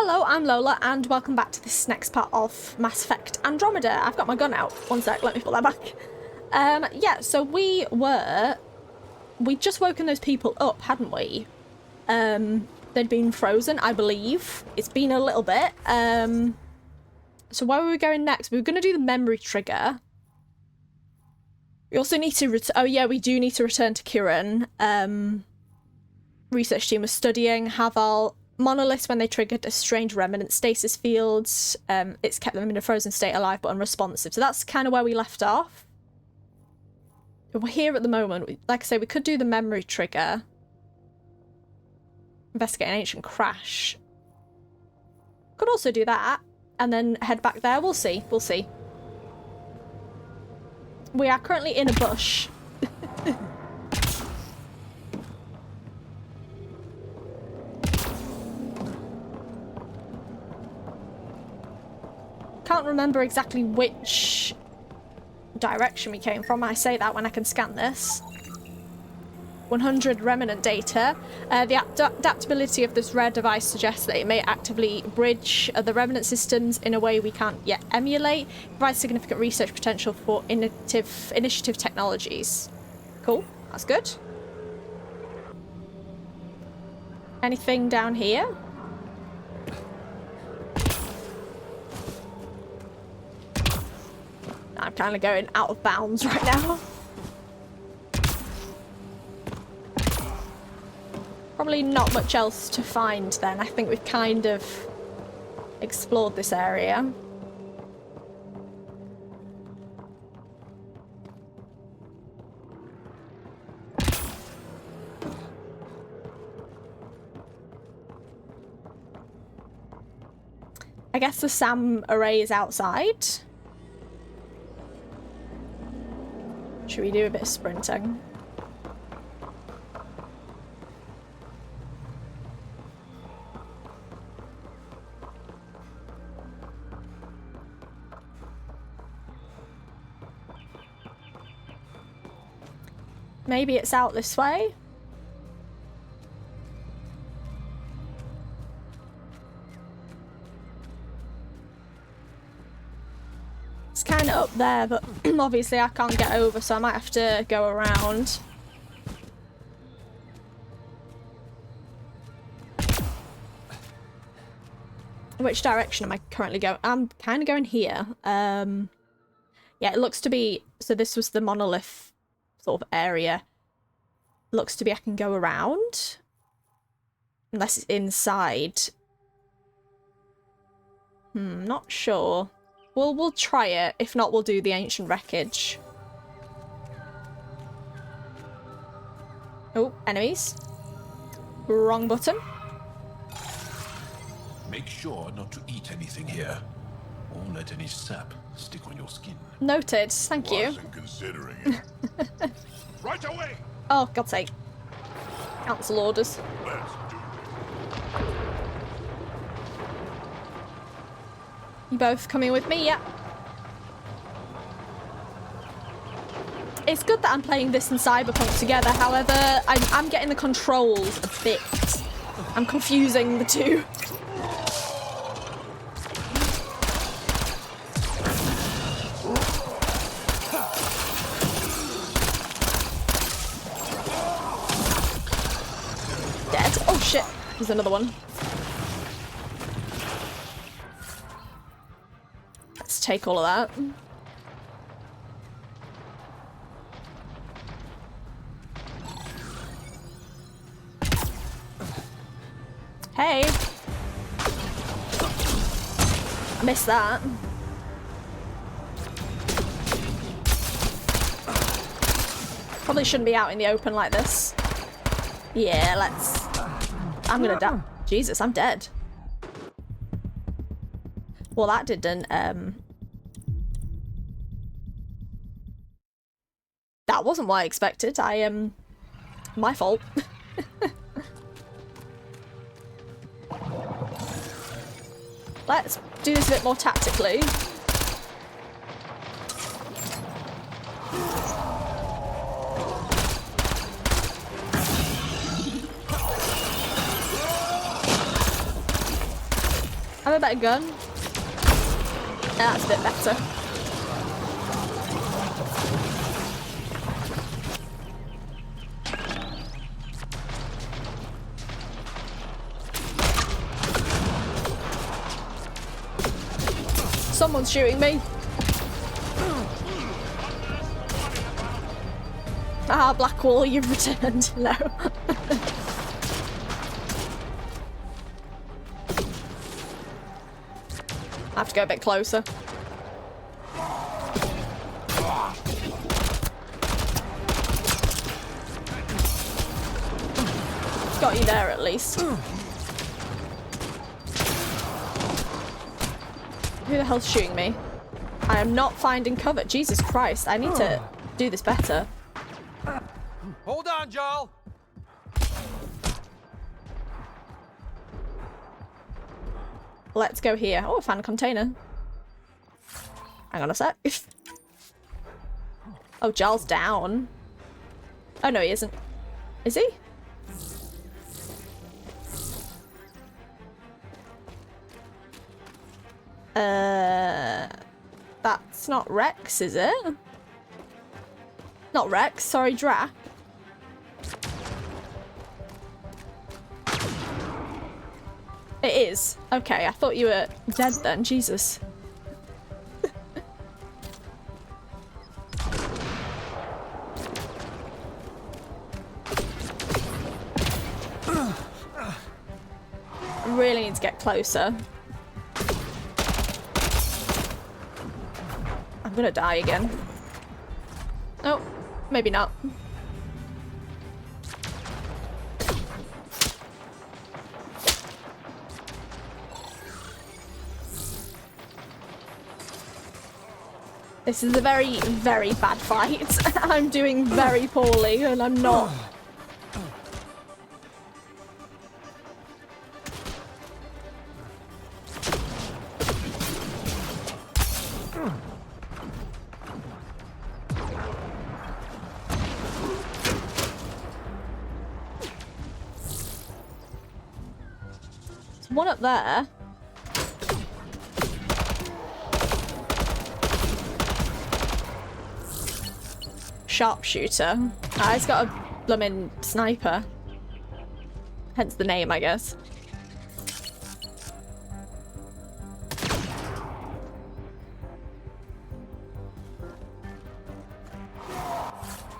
Hello, I'm Lola, and welcome back to this next part of Mass Effect Andromeda. I've got my gun out. One sec, let me pull that back. Yeah, so we'd just woken those people up, hadn't we? They'd been frozen, I believe. It's been a little bit. So where were we going next? We were going to do the memory trigger. We also need to oh yeah, we do need to return to Kiiran. Research team was studying Havarl monoliths when they triggered a strange remnant stasis fields. It's kept them in a frozen state, alive but unresponsive. So that's kind of where we left off. We're here at the moment. Like I say, we could do the memory trigger. Investigate an ancient crash. Could also do that and then head back there. We'll see. We'll see. We are currently in a bush. Can't remember exactly which direction we came from. I say that when I can scan this. 100 remnant data. The adaptability of this rare device suggests that it may actively bridge the remnant systems in a way we can't yet emulate. Provides significant research potential for initiative technologies. Cool, that's good. Anything down here? I'm kind of going out of bounds right now. Probably not much else to find then. I think we've kind of explored this area. I guess the SAM array is outside. Should we do a bit of sprinting? Maybe it's out this way. It's kind of up there, but obviously I can't get over, so I might have to go around. Which direction am I currently going? I'm kind of going here. Yeah, it looks to be... So this was the monolith sort of area. Looks to be I can go around. Unless it's inside. Not sure. We'll try it. If not, we'll do the ancient wreckage. Oh, enemies. Wrong button. Make sure not to eat anything here. Or let any sap stick on your skin. Noted. Thank you. Wasn't considering it. Right away! Oh, God's sake. Cancel orders. Let's do it. You both coming with me? Yeah. It's good that I'm playing this and Cyberpunk together, however, I'm getting the controls a bit... I'm confusing the two. Dead. Oh shit, there's another one. Let's take all of that. Hey! I missed that. Probably shouldn't be out in the open like this. Yeah, let's... I'm gonna die. Jesus, I'm dead. Well, that didn't, That wasn't what I expected. My fault. Let's do this a bit more tactically. I have a better gun. That's a bit better. Someone's shooting me. Ah, Blackwall, you've returned. No. I have to go a bit closer. Got you there at least. Who the hell's shooting me? I am not finding cover. Jesus Christ, I need to do this better. Hold on, Joel. Let's go here. Oh, I found a container. Hang on a sec. Oh, Jarl's down. Oh, no, he isn't. Is he? That's not Rex, is it? Not Rex, sorry, Drac. It is. Okay, I thought you were dead then. Jesus. Really need to get closer. I'm gonna die again. Oh, maybe not. This is a very, very bad fight. I'm doing very poorly and I'm not. There's one up there. Sharpshooter. Ah, he's got a bloomin' sniper. Hence the name, I guess.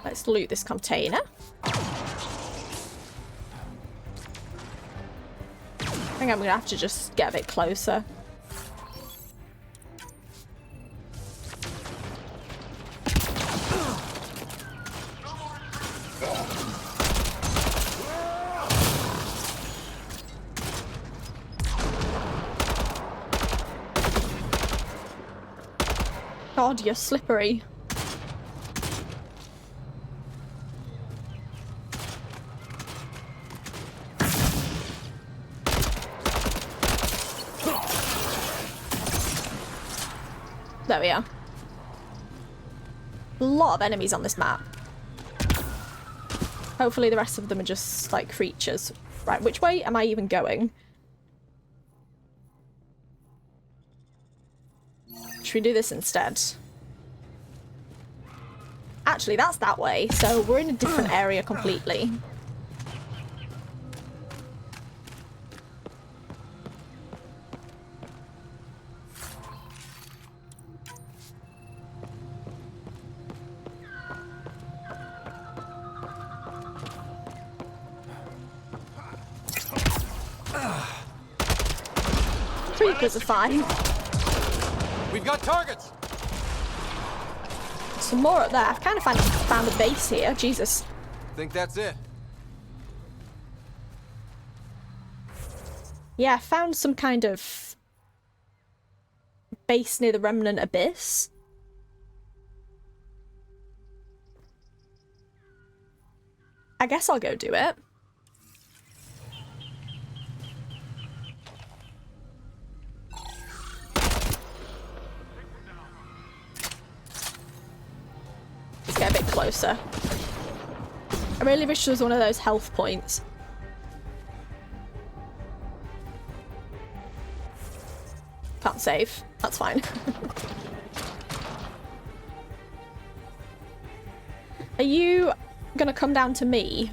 Let's loot this container. I think I'm gonna have to just get a bit closer. God, you're slippery. There we are. A lot of enemies on this map. Hopefully the rest of them are just like creatures. Right, which way am I even going? Should we do this instead? Actually, that's that way, so we're in a different area completely. Creepers are fine. We've got targets. Some more up there. I've kind of found a base here. Jesus. Think that's it. Yeah, I found some kind of base near the Remnant Abyss. I guess I'll go do it. Let's get a bit closer. I really wish there was one of those health points. Can't save. That's fine. Are you gonna come down to me?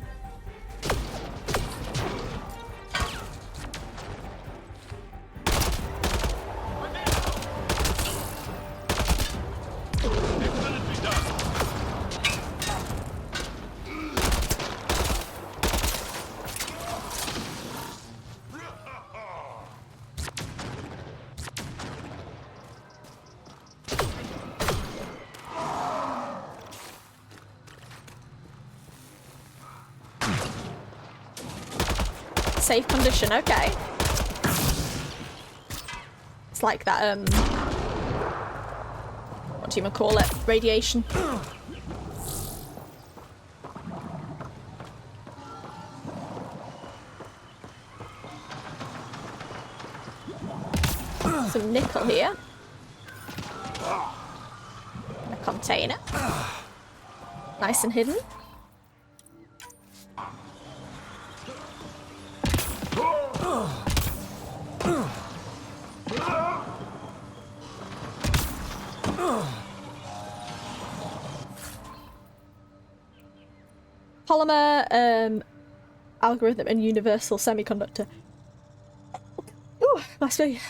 Safe condition, okay. It's like that, what do you call it? Radiation. Some nickel here. A container. Nice and hidden. Polymer, algorithm, and universal semiconductor. Ooh, must be.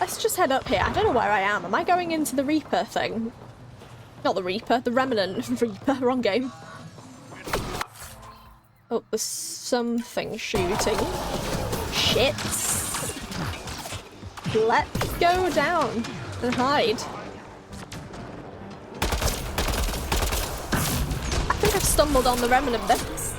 Let's just head up here. I don't know where I am. Am I going into the Reaper thing? Not the Reaper, the Remnant Reaper. Wrong game. Oh, there's something shooting. Shit. Let's go down and hide. I think I've stumbled on the Remnant bits.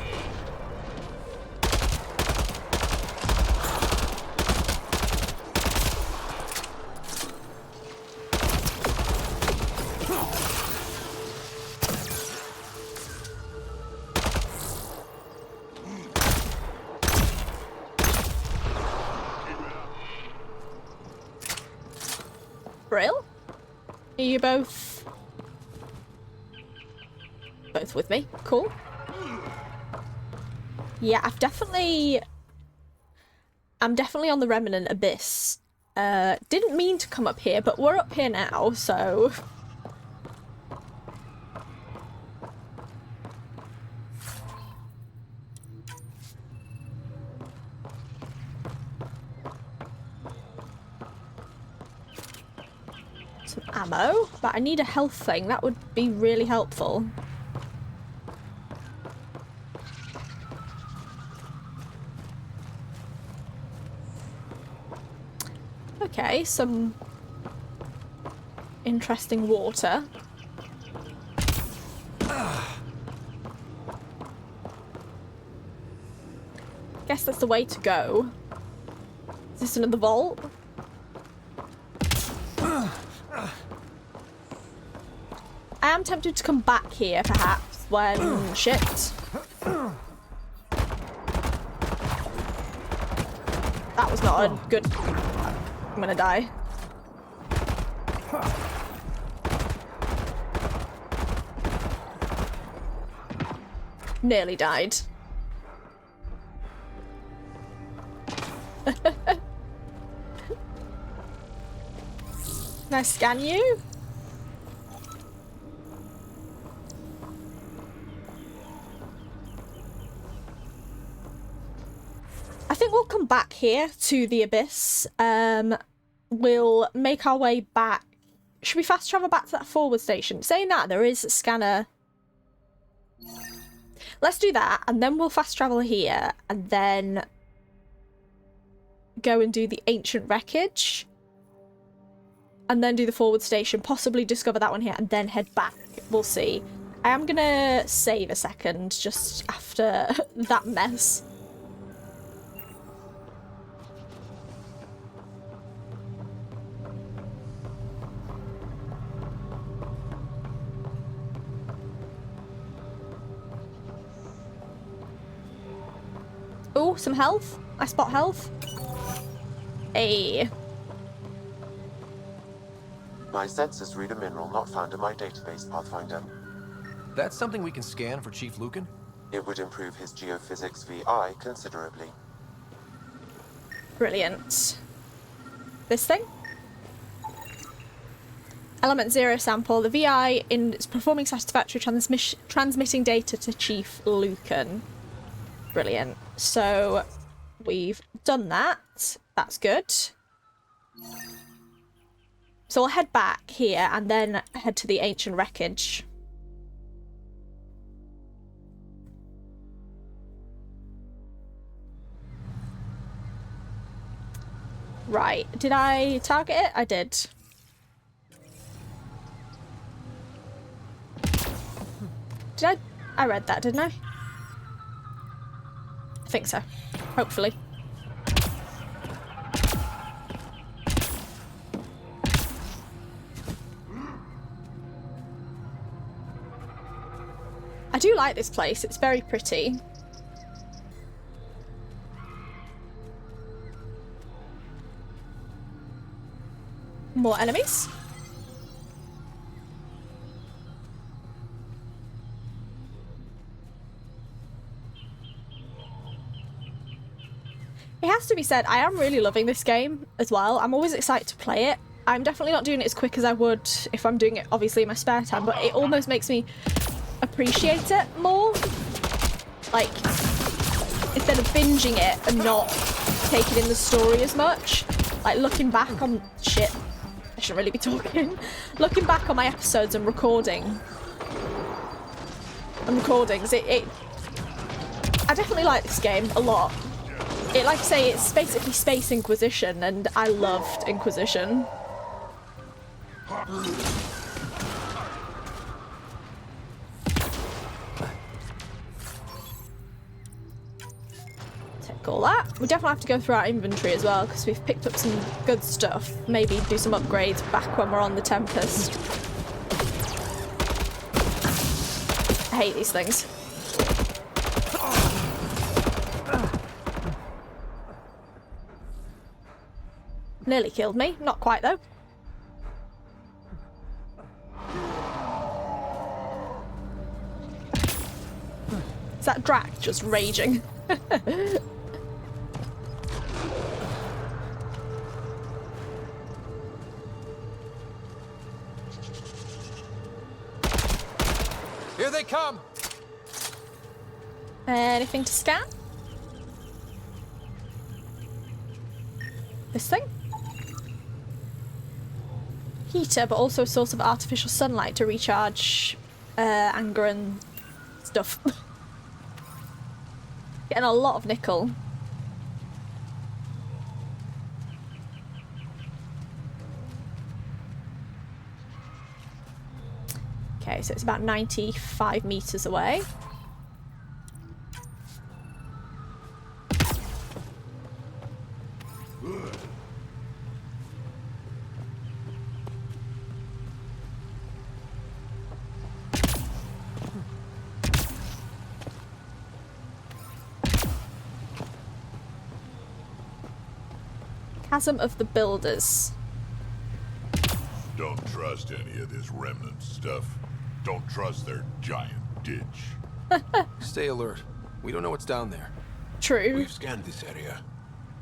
Brill? Are you both with me? Cool. Yeah, I'm definitely on the Remnant Abyss. Didn't mean to come up here, but we're up here now, so... Some ammo, but I need a health thing. That would be really helpful. Okay, some interesting water. Guess that's the way to go. Is this another vault? I am tempted to come back here, perhaps, when... shit. That was not a good... I'm gonna die. Nearly died. Can I scan you? I think we'll come back here to the Abyss. We'll make our way back. Should we fast travel back to that forward station? Saying that, there is a scanner. Let's do that, and then we'll fast travel here, and then go and do the ancient wreckage. And then do the forward station, possibly discover that one here, and then head back. We'll see. I am gonna save a second, just after that mess. Oh, some health. I spot health. Hey. My sensors read a mineral not found in my database, Pathfinder. That's something we can scan for Chief Lucan? It would improve his geophysics VI considerably. Brilliant. This thing? Element 0 sample. The VI is performing satisfactory transmitting data to Chief Lucan. Brilliant. So we've done that. That's good. So I'll head back here and then head to the ancient wreckage. Right. Did I target it? I did. I read that, didn't I? I think so. Hopefully. I do like this place. It's very pretty. More enemies. It has to be said, I am really loving this game as well. I'm always excited to play it. I'm definitely not doing it as quick as I would if I'm doing it, obviously, in my spare time, but it almost makes me appreciate it more. Like, instead of binging it and not taking in the story as much. Like, looking back on... Shit. I shouldn't really be talking. Looking back on my episodes and recordings, I definitely like this game a lot. It, like I say, it's basically Space Inquisition, and I loved Inquisition. Take all that. We definitely have to go through our inventory as well, because we've picked up some good stuff. Maybe do some upgrades back when we're on the Tempest. I hate these things. Nearly killed me. Not quite, though. Is that Drac just raging? Here they come! Anything to scan? This thing? Heater, but also a source of artificial sunlight to recharge anger and stuff. Getting a lot of nickel. Okay, so it's about 95 meters away. Chasm of the Builders. Don't trust any of this remnant stuff. Don't trust their giant ditch. Stay alert. We don't know what's down there. True. We've scanned this area.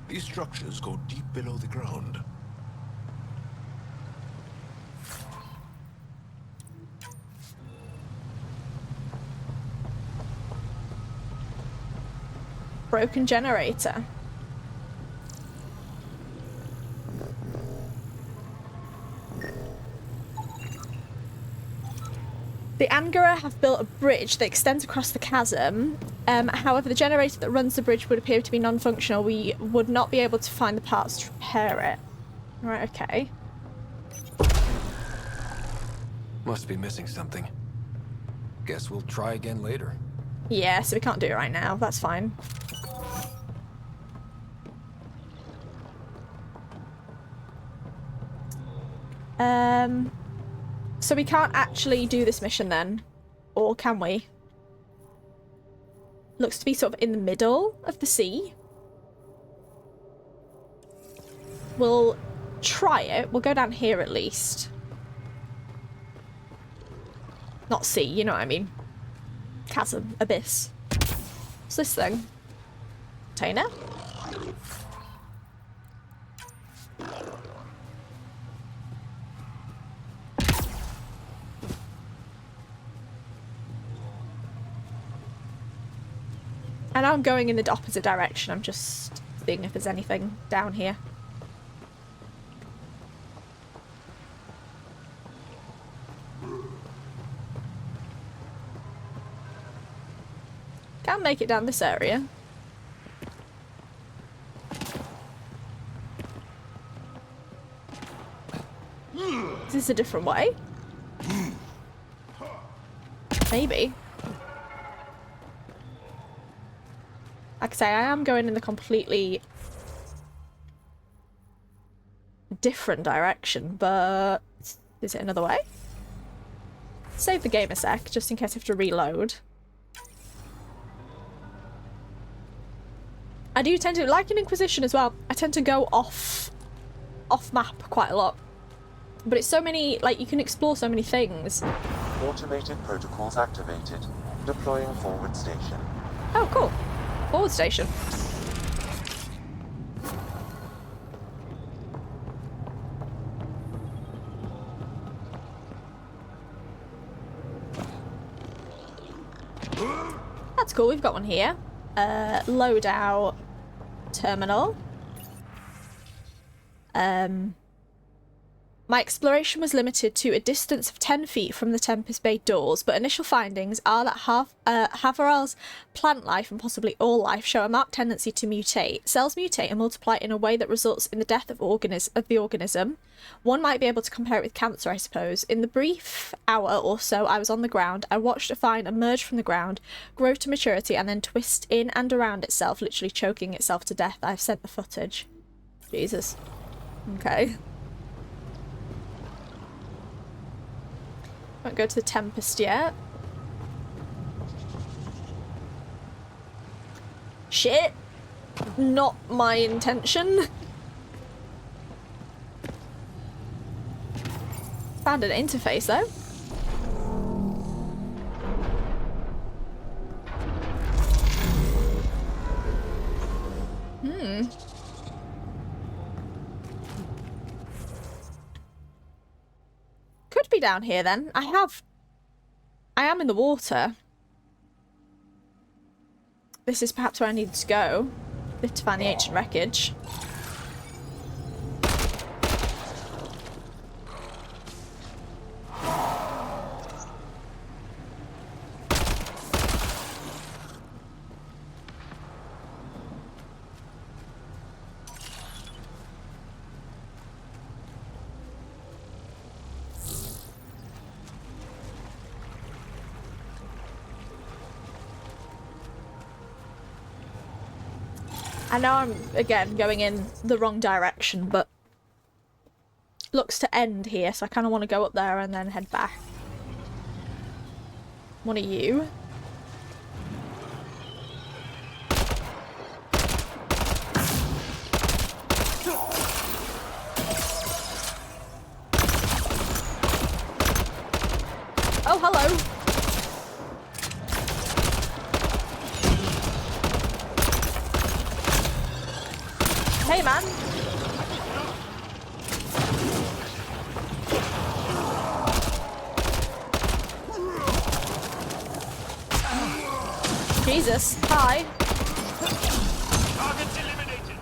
These structures go deep below the ground. Broken generator. The Angara have built a bridge that extends across the chasm. However, the generator that runs the bridge would appear to be non-functional. We would not be able to find the parts to repair it. Right, okay. Must be missing something. Guess we'll try again later. Yeah, so we can't do it right now. That's fine. So we can't actually do this mission then? Or can we? Looks to be sort of in the middle of the sea. We'll try it. We'll go down here at least. Not sea, you know what I mean. Chasm. Abyss. What's this thing? Container? I know I'm going in the opposite direction. I'm just seeing if there's anything down here. Can't make it down this area. Is this a different way? Maybe. Like I say, I am going in the completely different direction, but is it another way? Save the game a sec, just in case I have to reload. I do tend to, like in Inquisition as well, I tend to go off map quite a lot. But it's so many, like, you can explore so many things. Automated protocols activated. Deploying forward station. Oh, cool. Forward station. That's cool, we've got one here. Loadout terminal. My exploration was limited to a distance of 10 feet from the Tempest Bay doors, but initial findings are that Havarl's plant life and possibly all life show a marked tendency to mutate. Cells mutate and multiply in a way that results in the death of the organism. One might be able to compare it with cancer, I suppose. In the brief hour or so I was on the ground, I watched a vine emerge from the ground, grow to maturity, and then twist in and around itself, literally choking itself to death. I've sent the footage. Jesus. Okay. Won't go to the Tempest yet. Shit! Not my intention. Found an interface though. Could be down here then. I am in the water. This is perhaps where I needed to go. To find the ancient wreckage. I know I'm, again, going in the wrong direction, but looks to end here, so I kind of want to go up there and then head back. One of you. Oh, hello. Hey, man. Jesus. Hi. Targets eliminated.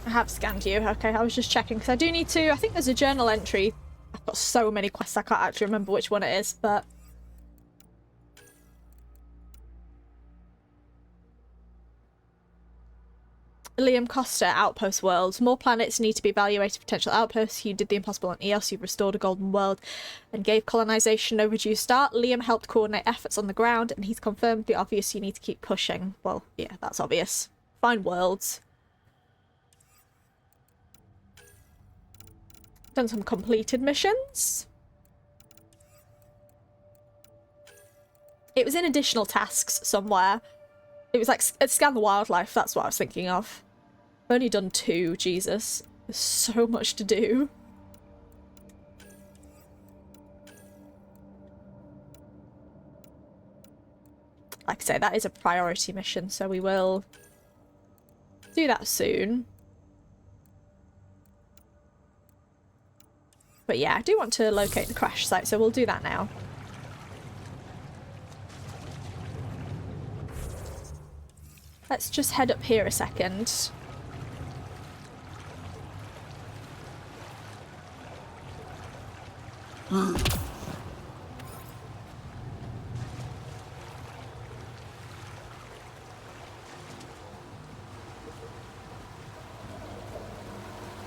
I have scanned you. Okay, I was just checking because I do need to. I think there's a journal entry. I've got so many quests I can't actually remember which one it is, but Liam Costa, Outpost Worlds. More planets need to be evaluated for potential outposts. You did the impossible on EOS. You restored a golden world and gave colonization an overdue start. Liam helped coordinate efforts on the ground, and he's confirmed the obvious: you need to keep pushing. Well, yeah, that's obvious. Find worlds. Done some completed missions. It was in additional tasks somewhere. It was like scan the wildlife. That's what I was thinking of. I've only done 2, Jesus. There's so much to do. Like I say, that is a priority mission, so we will do that soon. But yeah, I do want to locate the crash site, so we'll do that now. Let's just head up here a second.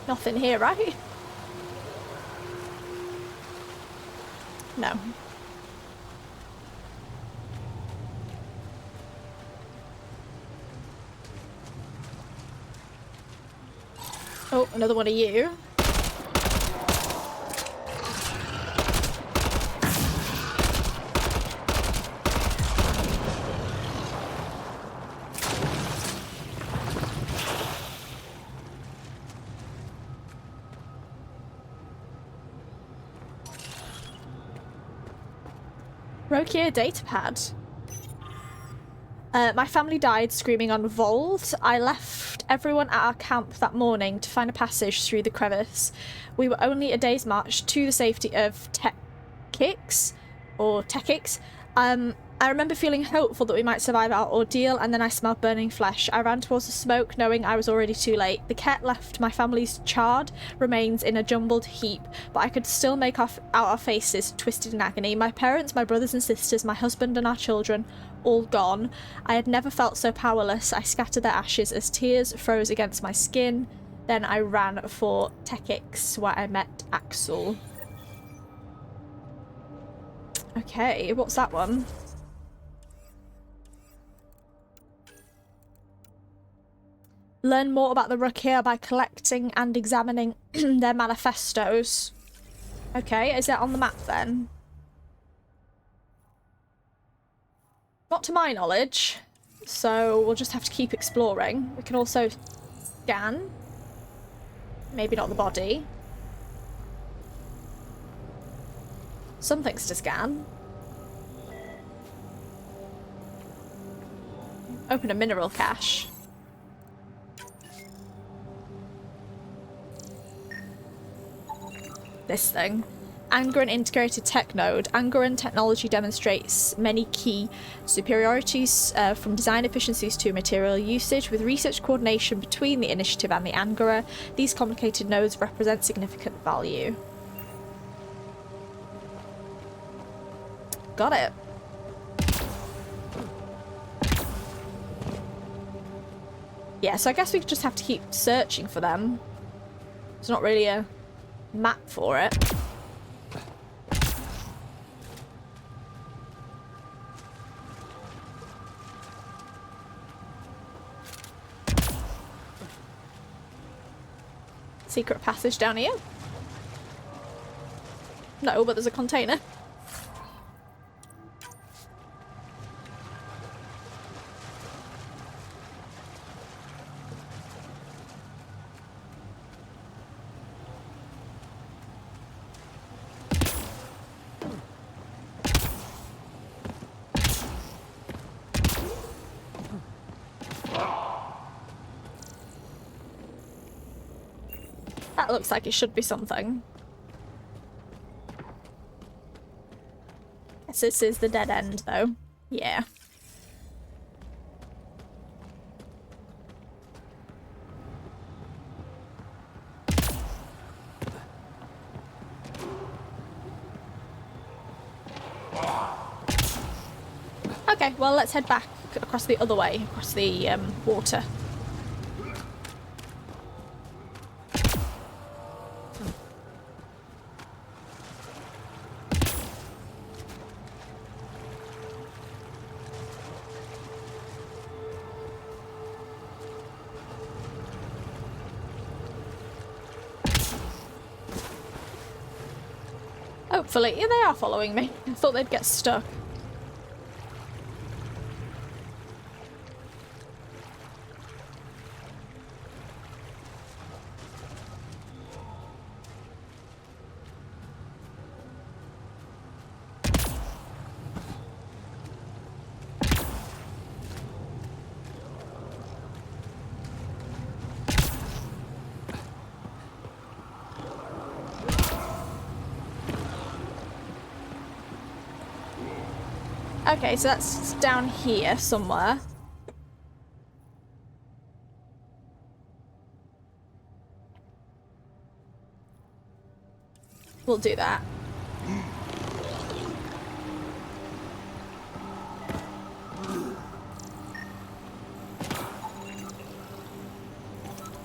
Nothing here, right? No. Oh, another one of you. Rokier datapad. My family died screaming on Vold. I left everyone at our camp that morning to find a passage through the crevice. We were only a day's march to the safety of Tekix. I remember feeling hopeful that we might survive our ordeal, and then I smelled burning flesh. I ran towards the smoke, knowing I was already too late. The Ket left my family's charred remains in a jumbled heap, but I could still make out our faces twisted in agony. My parents, my brothers and sisters, my husband and our children, all gone. I had never felt so powerless. I scattered their ashes as tears froze against my skin. Then I ran for Tekix, where I met Axel. Okay, what's that one? Learn more about the Rokier by collecting and examining their manifestos. Okay, is that on the map then? Not to my knowledge, so we'll just have to keep exploring. We can also scan. Maybe not the body. Some things to scan. Open a mineral cache. This thing. Angaran integrated tech node. Angaran technology demonstrates many key superiorities from design efficiencies to material usage. With research coordination between the initiative and the Angara, these complicated nodes represent significant value. Got it. Yeah, so I guess we just have to keep searching for them. There's not really a map for it. Secret passage down here? No, but there's a container. That looks like it should be something. Guess this is the dead end, though. Yeah. Okay, well, let's head back across the other way, across the water. Hopefully. Yeah, they are following me. I thought they'd get stuck. Okay, so that's down here somewhere. We'll do that.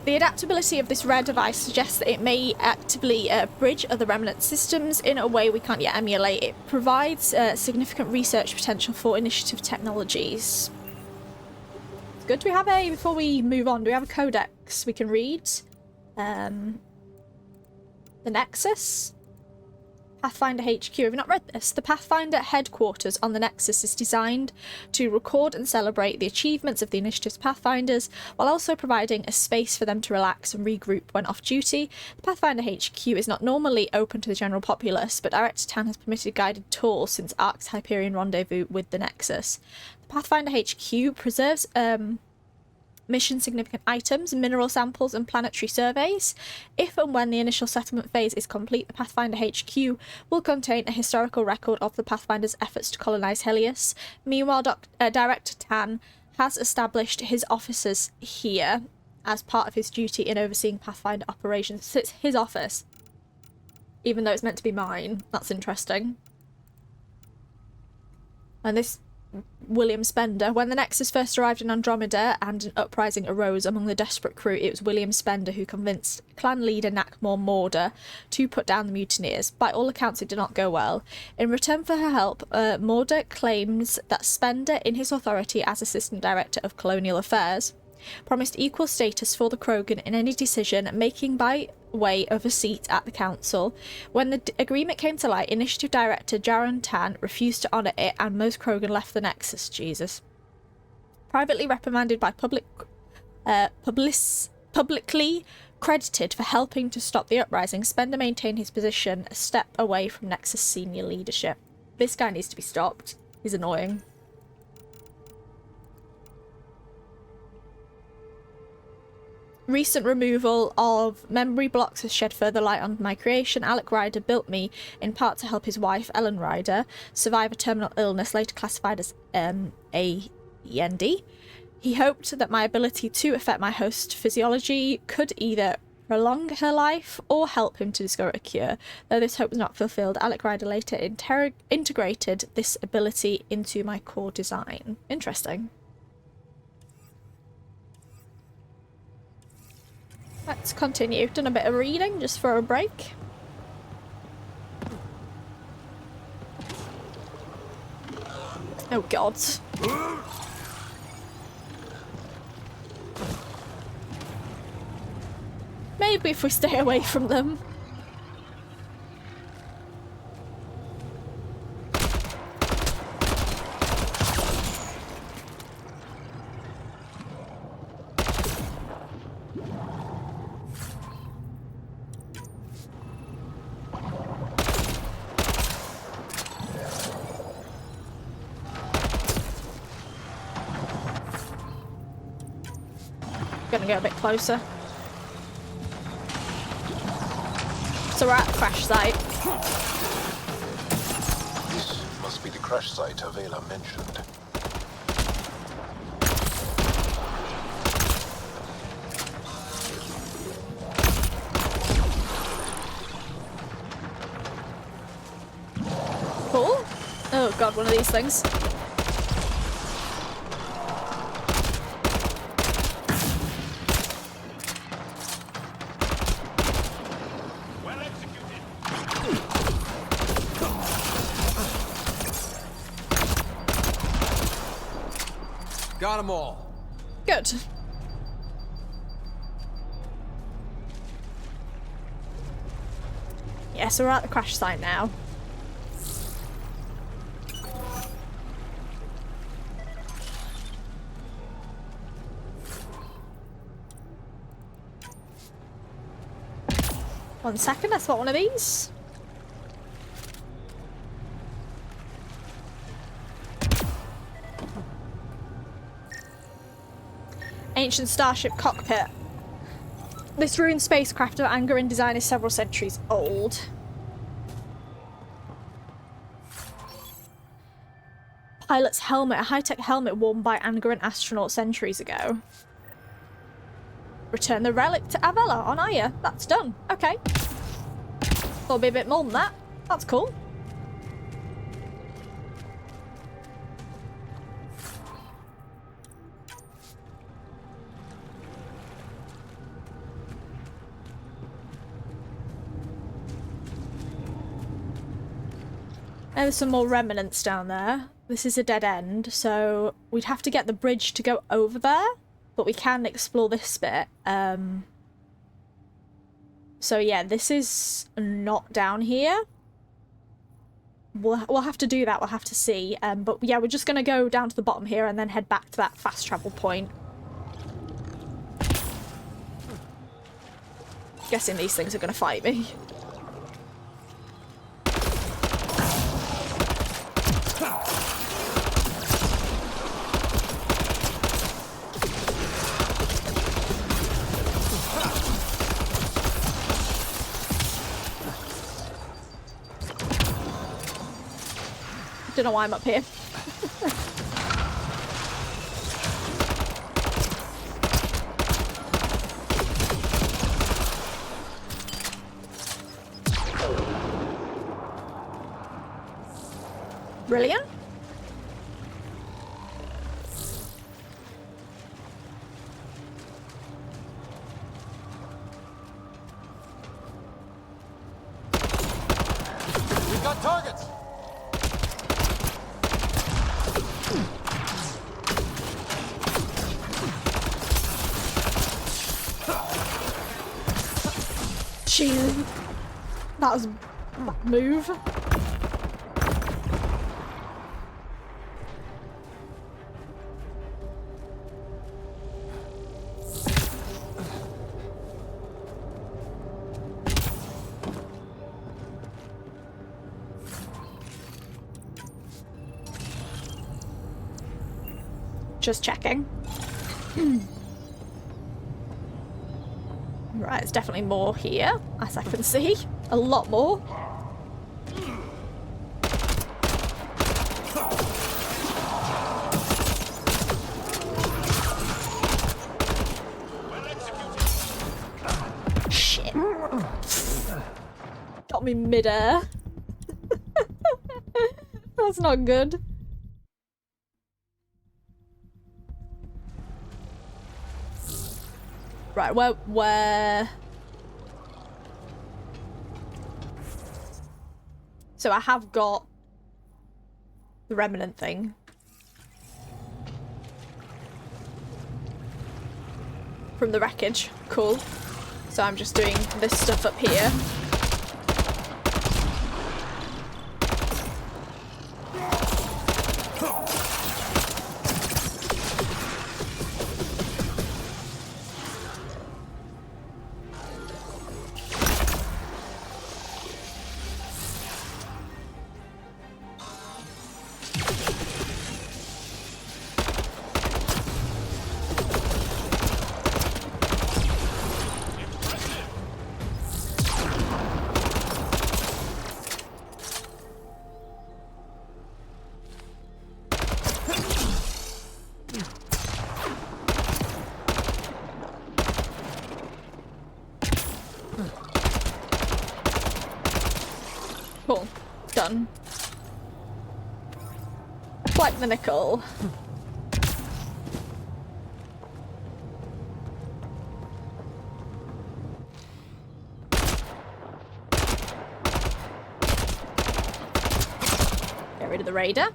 The adaptability of this rare device suggests that it may actively bridge other remnant systems in a way we can't yet emulate. It provides significant research potential for initiative technologies. It's good. Do we have a, before we move on, do we have a codex we can read? The Nexus? Pathfinder HQ. Have you not read this? The Pathfinder headquarters on the Nexus is designed to record and celebrate the achievements of the initiative's Pathfinders, while also providing a space for them to relax and regroup when off duty. The Pathfinder HQ is not normally open to the general populace, but Director Tan has permitted guided tours since Ark's Hyperion rendezvous with the Nexus. The Pathfinder HQ preserves mission significant items, mineral samples and planetary surveys. If and when the initial settlement phase is complete, the Pathfinder HQ will contain a historical record of the Pathfinder's efforts to colonize Helios. Meanwhile, Director Tan has established his offices here as part of his duty in overseeing Pathfinder operations. So it's his office, even though it's meant to be mine. That's interesting. And this William Spender. When the Nexus first arrived in Andromeda and an uprising arose among the desperate crew, it was William Spender who convinced clan leader Nakmor Morda to put down the mutineers. By all accounts, it did not go well. In return for her help, Morda claims that Spender, in his authority as Assistant Director of Colonial Affairs, promised equal status for the Krogan in any decision making by way of a seat at the council. When the agreement came to light, Initiative Director Jaron Tan refused to honour it, and most Krogan left the Nexus. Jesus. Privately reprimanded by publicly credited for helping to stop the uprising, Spender maintained his position a step away from Nexus senior leadership. This guy needs to be stopped. He's annoying. Recent removal of memory blocks has shed further light on my creation. Alec Ryder built me in part to help his wife, Ellen Ryder, survive a terminal illness later classified as AEND. He hoped that my ability to affect my host's physiology could either prolong her life or help him to discover a cure. Though this hope was not fulfilled, Alec Ryder later integrated this ability into my core design. Interesting. Let's continue. Done a bit of reading just for a break. Oh god. Maybe if we stay away from them. Gonna go a bit closer. So we're at the crash site. This must be the crash site Avela mentioned. Cool. Oh god, one of these things. Got them all. Good. Yeah, so we're at the crash site now. One second, let's spot one of these. Ancient starship cockpit. This ruined spacecraft of Angaran design is several centuries old. Pilot's helmet, a high-tech helmet worn by Angaran astronauts centuries ago. Return the relic to Avella on Aya. That's done. Okay. There'll be a bit more than that. That's cool. There's some more remnants down there. This is a dead end, so we'd have to get the bridge to go over there, but we can explore this bit. So yeah, this is not down here. We'll have to do that, we'll have to see. But yeah, we're just gonna go down to the bottom here and then head back to that fast travel point. Guessing these things are gonna fight me. Don't know why I'm up here. Brilliant. We've got targets. Jeez. That was a move. Just checking. Right, there's definitely more here, as I can see. A lot more. Shit. Got me mid-air. That's not good. Right, where... So I have got the remnant thing. From the wreckage. Cool. So I'm just doing this stuff up here. Cool. Done. Like the nickel. Get rid of the raider.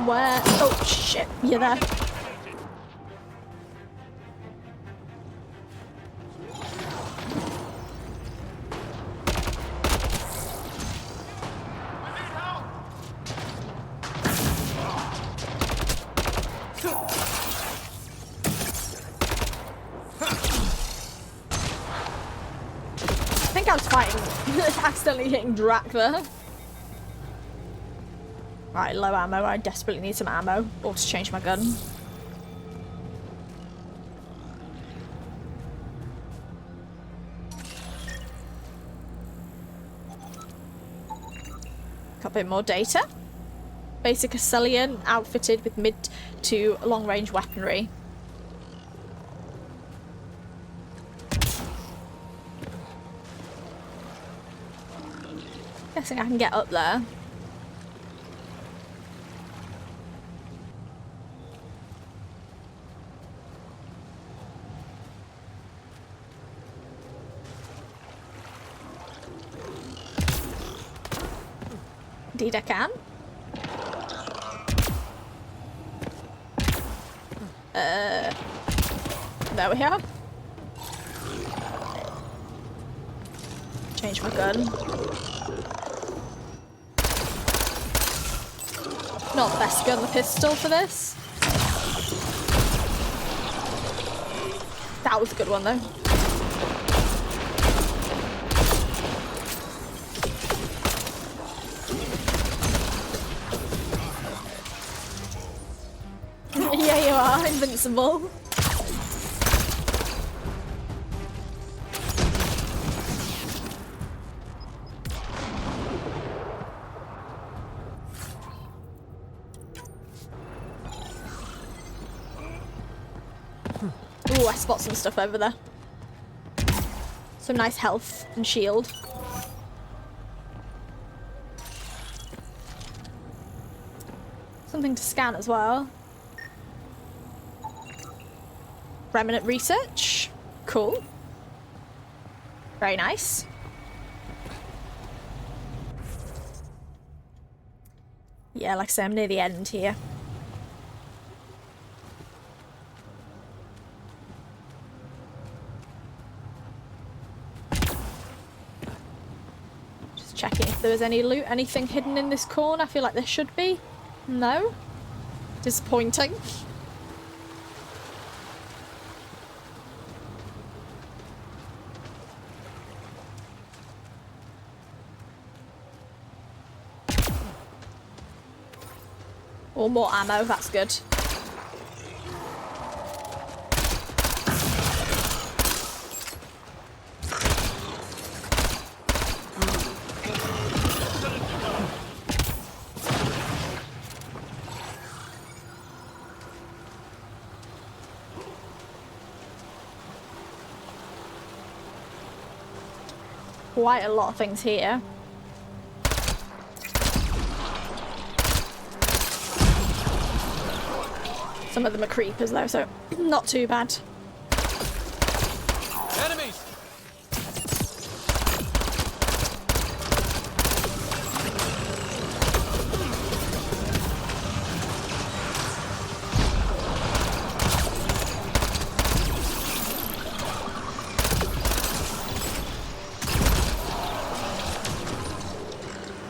Where? Oh shit, you're there. I think I was fighting, accidentally hitting Drac there. Right, low ammo. I desperately need some ammo or to change my gun. Got a bit more data. Basic Acelian outfitted with mid to long range weaponry. Guessing I can get up there. Indeed I can. There we are. Change my gun. Not the best gun, the pistol for this. That was a good one though. Yeah, you are invincible. Ooh, I spot some stuff over there. Some nice health and shield. Something to scan as well. Remnant research. Cool. Very nice. Yeah, like I say, I'm near the end here. Just checking if there was any loot, anything hidden in this corner. I feel like there should be. No? Disappointing. Or more ammo, that's good. Quite a lot of things here. Some of them are creepers though, so not too bad. Enemies!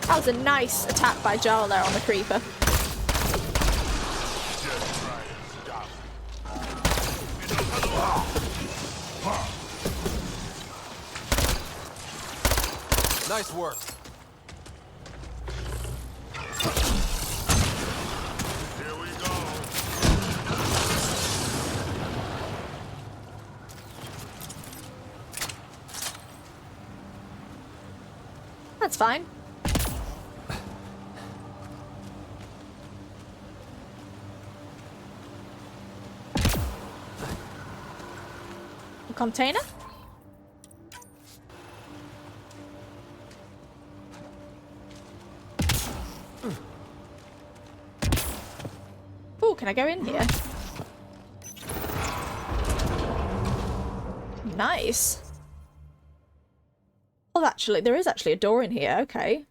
That was a nice attack by Jarl there on the creeper. Nice work. Here we go. That's fine. A container? Ooh, can I go in here? Nice. Oh, actually, there is actually a door in here. Okay.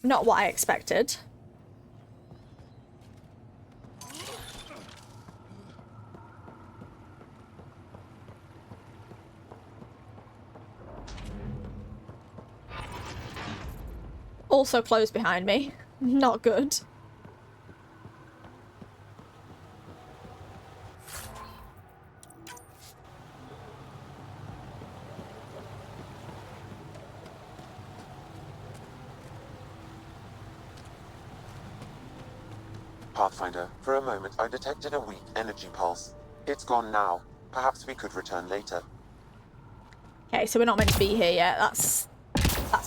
Not what I expected. Also closed behind me. Not good. Pathfinder, for a moment I detected a weak energy pulse. It's gone now. Perhaps we could return later. Okay, so we're not meant to be here yet. That's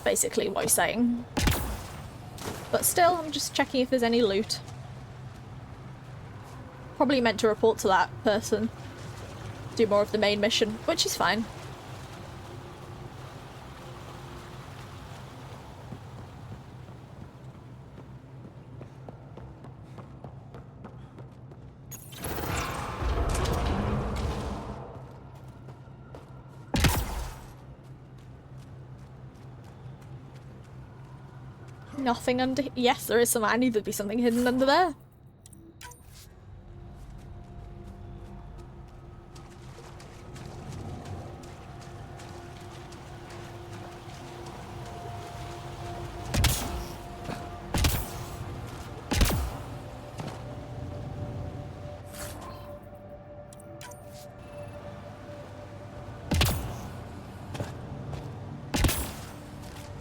basically what he's saying. But still, I'm just checking if there's any loot. Probably meant to report to that person. Do more of the main mission, which is fine. Nothing under... Yes, there is some. I knew there'd be something hidden under there.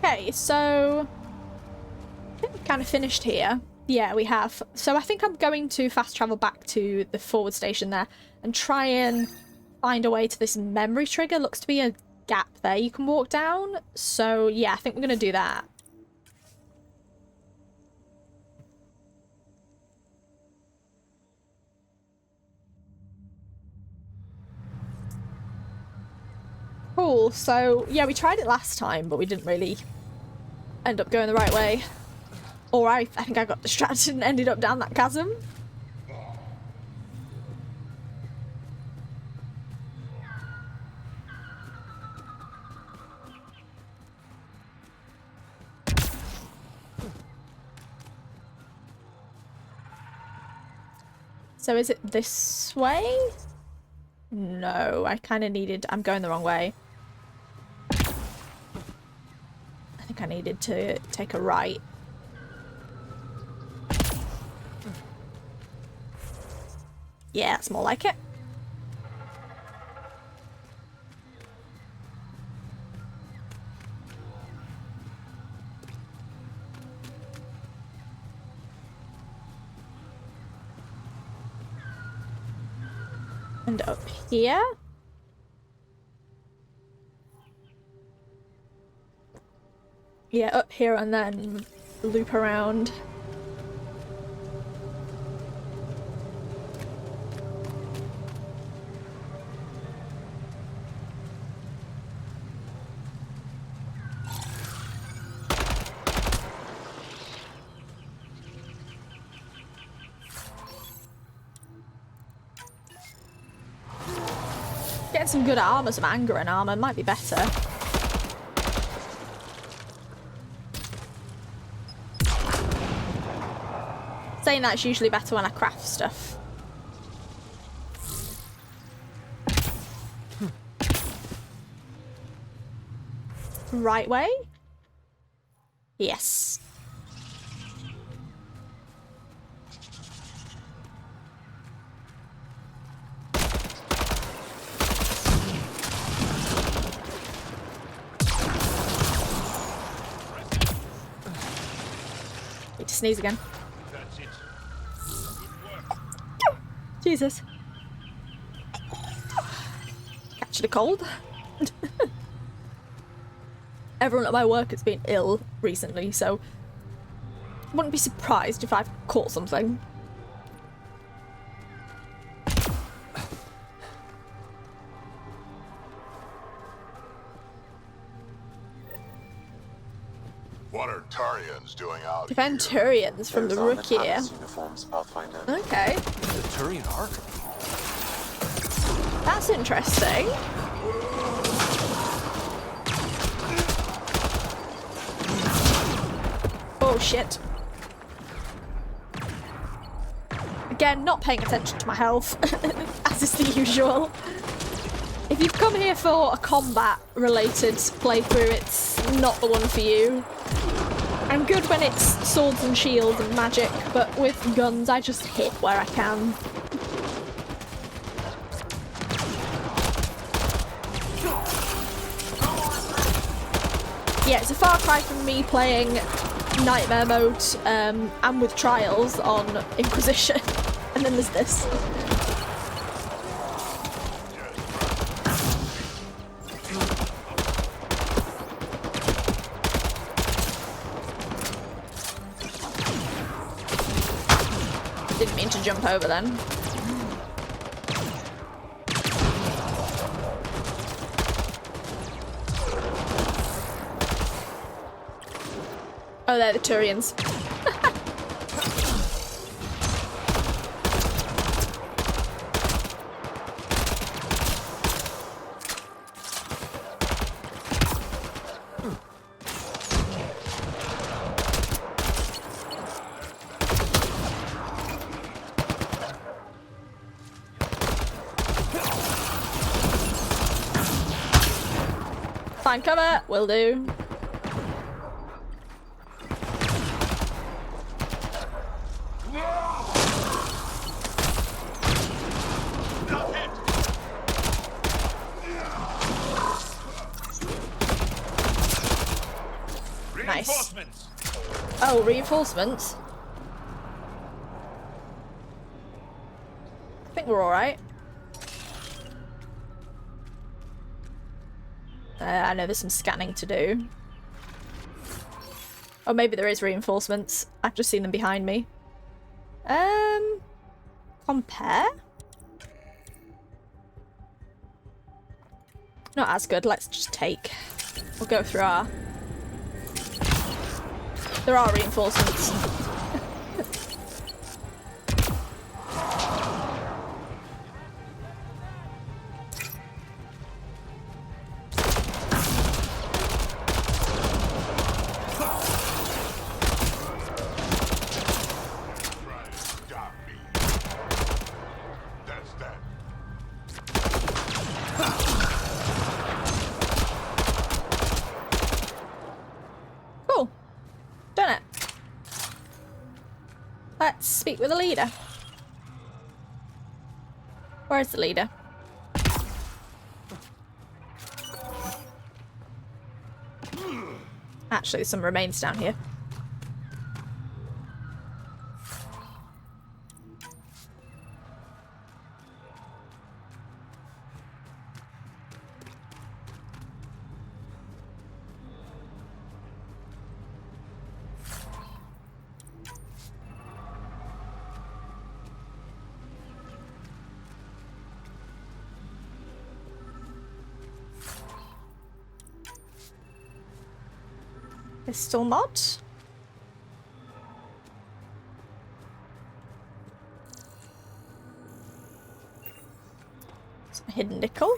Okay, so... kind of finished here. Yeah, we have. So I think I'm going to fast travel back to the forward station there and try and find a way to this memory trigger. Looks to be a gap there you can walk down. So yeah, I think we're going to do that. Cool. So yeah, we tried it last time, but we didn't really end up going the right way. Or I think I got distracted and ended up down that chasm. So is it this way? No, I kind of needed... I'm going the wrong way. I think I needed to take a right. Yeah, that's more like it. And up here. Yeah, up here and then loop around. Getting some good armor, some anger and armor might be better. Saying that's usually better when I craft stuff. Right way? Yes. Need to sneeze again. That's it. Jesus. Catching a cold. Everyone at my work has been ill recently, so wouldn't be surprised if I've caught something. What are Turians doing out Defend here? Turians from the Those are rook here. Metallic's uniforms, Pathfinder. Okay, The Turian arc? that's interesting. Oh shit. Again, not paying attention to my health, as is the usual. If you've come here for a combat-related playthrough, it's not the one for you. I'm good when it's swords and shields and magic, but with guns I just hit where I can. Yeah, it's a far cry from me playing Nightmare mode and with Trials on Inquisition. And then there's this. to jump over then. Oh, they're the Turians. Find cover, will do. Nice. Oh, reinforcements. I think we're alright. I know there's some scanning to do. Or maybe there is reinforcements. I've just seen them behind me. Compare? Not as good. Let's just take. We'll go through our... There are reinforcements. Speak with the leader. Where's the leader? Actually, there's some remains down here. Pistol mod. Some hidden nickel.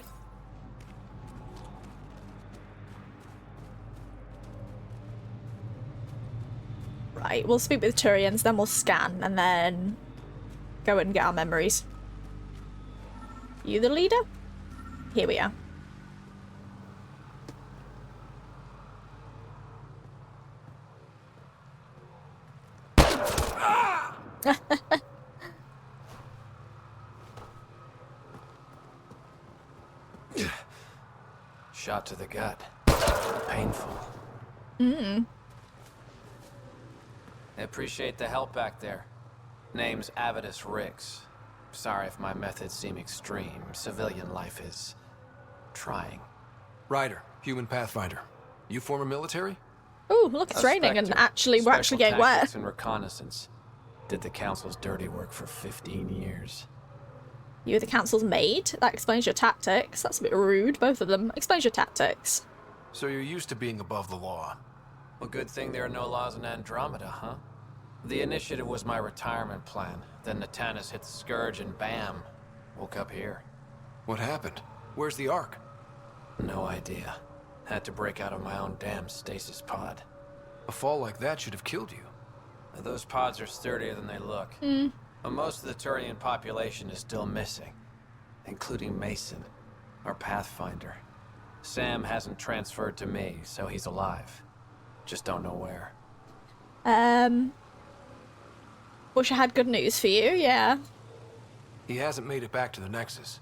Right, we'll speak with the Turians, then we'll scan, and then go and get our memories. You the leader? Here we are. Shot to the gut. Painful. I appreciate the help back there. Name's Avidus Rix. Sorry if my methods seem extreme. Civilian life is... trying. Ryder, human pathfinder. You former military? Ooh, look, it's raining, and actually, we're actually getting wet. And reconnaissance. Did the council's dirty work for 15 years. You're the council's maid? That explains your tactics. That's a bit rude, both of them. Explains your tactics. So you're used to being above the law. Well, good thing there are no laws in Andromeda, huh? The initiative was my retirement plan. Then Natanus hit the Scourge and bam, woke up here. What happened? Where's the Ark? No idea. Had to break out of my own damn stasis pod. A fall like that should have killed you. Those pods are sturdier than they look. But most of the Turian population is still missing, including Mason, our pathfinder. Sam hasn't transferred to me, so he's alive. Just don't know where. Wish I had good news for you, yeah. He hasn't made it back to the Nexus.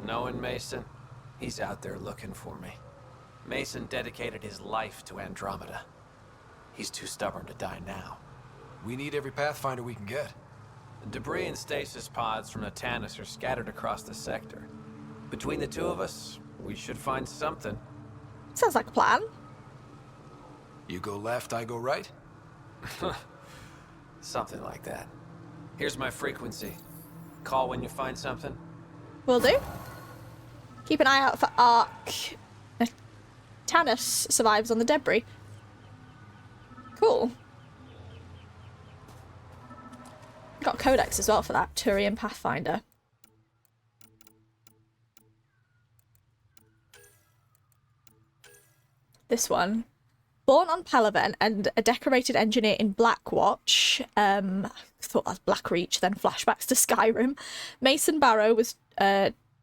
Knowing Mason, he's out there looking for me. Mason dedicated his life to Andromeda. He's too stubborn to die now. We need every pathfinder we can get. The debris and stasis pods from Natanus are scattered across the sector. Between the two of us, we should find something. Sounds like a plan. You go left, I go right? Something like that. Here's my frequency. Call when you find something. Will do. Keep an eye out for Tannis survivors on the debris. Cool. Got Codex as well for that. Turian Pathfinder. This one. Born on Palaven and a decorated engineer in Blackwatch, I thought that was Blackreach, then flashbacks to Skyrim, Mason Barrow was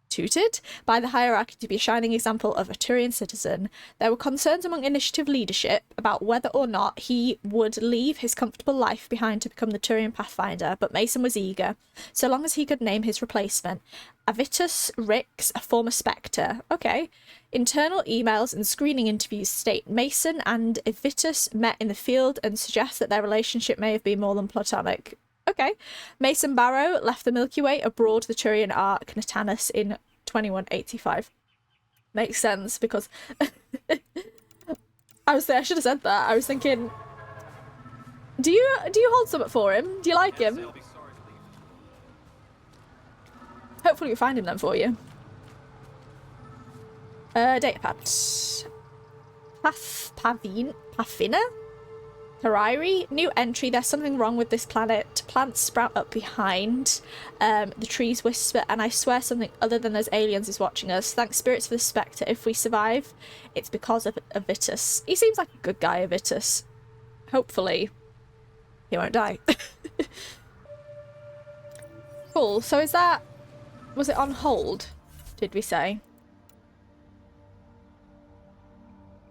tutored by the hierarchy to be a shining example of a Turian citizen. There were concerns among initiative leadership about whether or not he would leave his comfortable life behind to become the Turian Pathfinder, but Mason was eager, so long as he could name his replacement. Avitus Rix, a former Spectre. Okay. Internal emails and screening interviews state Mason and Avitus met in the field and suggest that their relationship may have been more than platonic. Okay. Mason Barrow left the Milky Way aboard the Turian Ark Natanus in 2185. Makes sense, because I should have said that. I was thinking, do you hold something for him? Do you like him? Hopefully we find him then for you. Datapad. Pafina? Hariri? New entry. There's something wrong with this planet. Plants sprout up behind. The trees whisper, and I swear something other than those aliens is watching us. Thanks spirits for the Spectre. If we survive, it's because of Avitus. He seems like a good guy, Avitus. Hopefully he won't die. Cool. So is that... Was it on hold, did we say?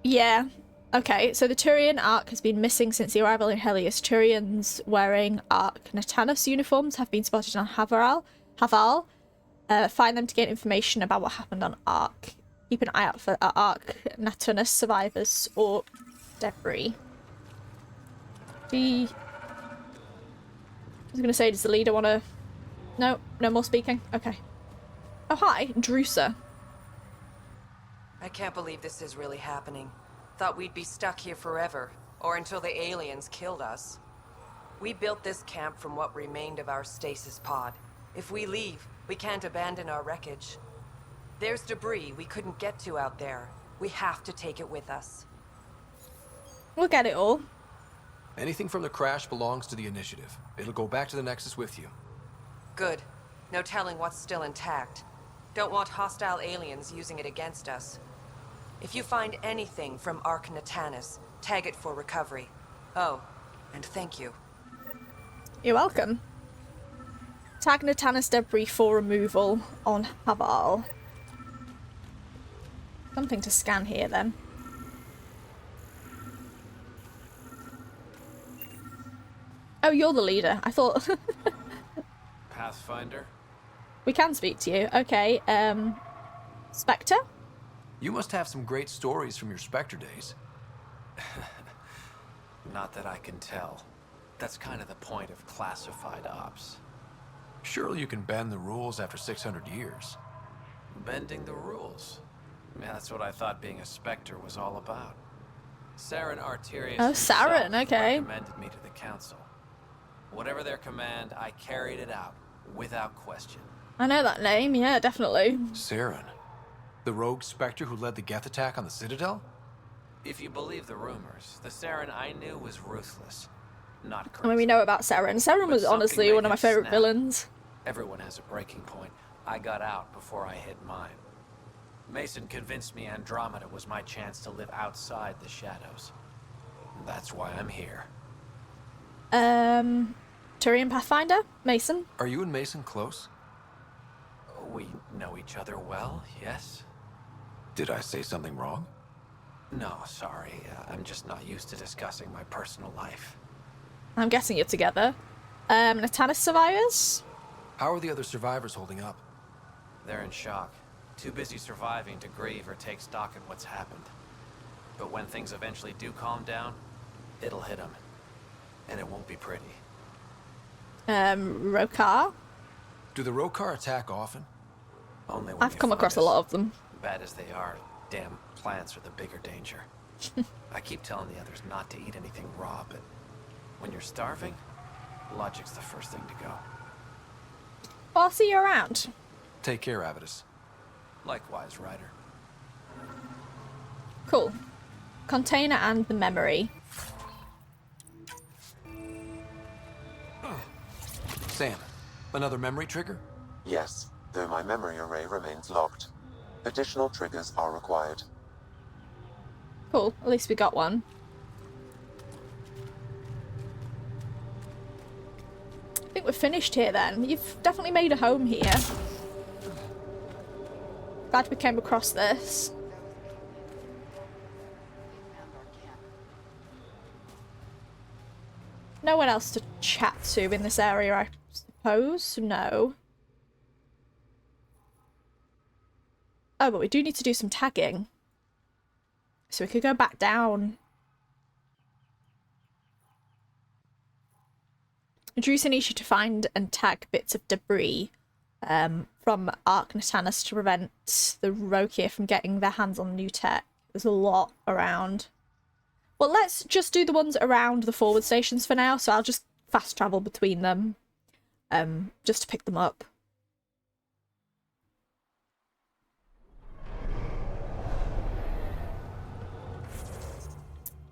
Yeah. Okay, so the Turian Ark has been missing since the arrival in Helios. Turians wearing Ark Natanus uniforms have been spotted on Havarl. Find them to get information about what happened on Ark. Keep an eye out for Ark Natanus survivors or debris. I was going to say, does the leader want to... No? No more speaking? Okay. Oh, hi. Drusa. I can't believe this is really happening. Thought we'd be stuck here forever, or until the aliens killed us. We built this camp from what remained of our stasis pod. If we leave, we can't abandon our wreckage. There's debris we couldn't get to out there. We have to take it with us. We'll get it all. Anything from the crash belongs to the Initiative. It'll go back to the Nexus with you. Good. No telling what's still intact. Don't want hostile aliens using it against us. If you find anything from Ark Natanus, tag it for recovery. Oh, and thank you. You're welcome. Tag Natanus debris for removal on Havarl. Something to scan here then. Oh, you're the leader. I thought... Pathfinder? We can speak to you. Okay, Spectre? You must have some great stories from your Spectre days. Not that I can tell. That's kind of the point of classified ops. Surely you can bend the rules after 600 years. Bending the rules? Yeah, that's what I thought being a Spectre was all about. Saren Arterius Saren, okay. recommended me to the Council. Whatever their command, I carried it out, without question. I know that name, yeah, definitely. Saren? The rogue Spectre who led the Geth attack on the Citadel? If you believe the rumors, the Saren I knew was ruthless, not crazy. I mean, we know about Saren. Saren was honestly one of my favourite villains. Everyone has a breaking point. I got out before I hit mine. Mason convinced me Andromeda was my chance to live outside the shadows. That's why I'm here. Turian Pathfinder? Mason? Are you and Mason close? We know each other well, yes? Did I say something wrong? No, sorry. I'm just not used to discussing my personal life. I'm guessing you're together. Natanus survivors? How are the other survivors holding up? They're in shock. Too busy surviving to grieve or take stock in what's happened. But when things eventually do calm down, it'll hit them. And it won't be pretty. Rokar? Do the Rokar attack often? Only when I've you come find across a us. lot of them. Bad as they are, damn plants are the bigger danger. I keep telling the others not to eat anything raw, but when you're starving, logic's the first thing to go. Well, I'll see you around. Take care, Avidus. Likewise, Ryder. Cool. Container and the memory. Sam, another memory trigger? Yes, though my memory array remains locked. Additional triggers are required. Cool. At least we got one. I think we're finished here then. You've definitely made a home here. Glad we came across this. No one else to chat to in this area, I suppose? No. Oh, but we do need to do some tagging. So we could go back down. Introduce Anisha to find and tag bits of debris from Ark Natanus to prevent the Rokia from getting their hands on new tech. There's a lot around. Well, let's just do the ones around the forward stations for now, so I'll just fast travel between them just to pick them up.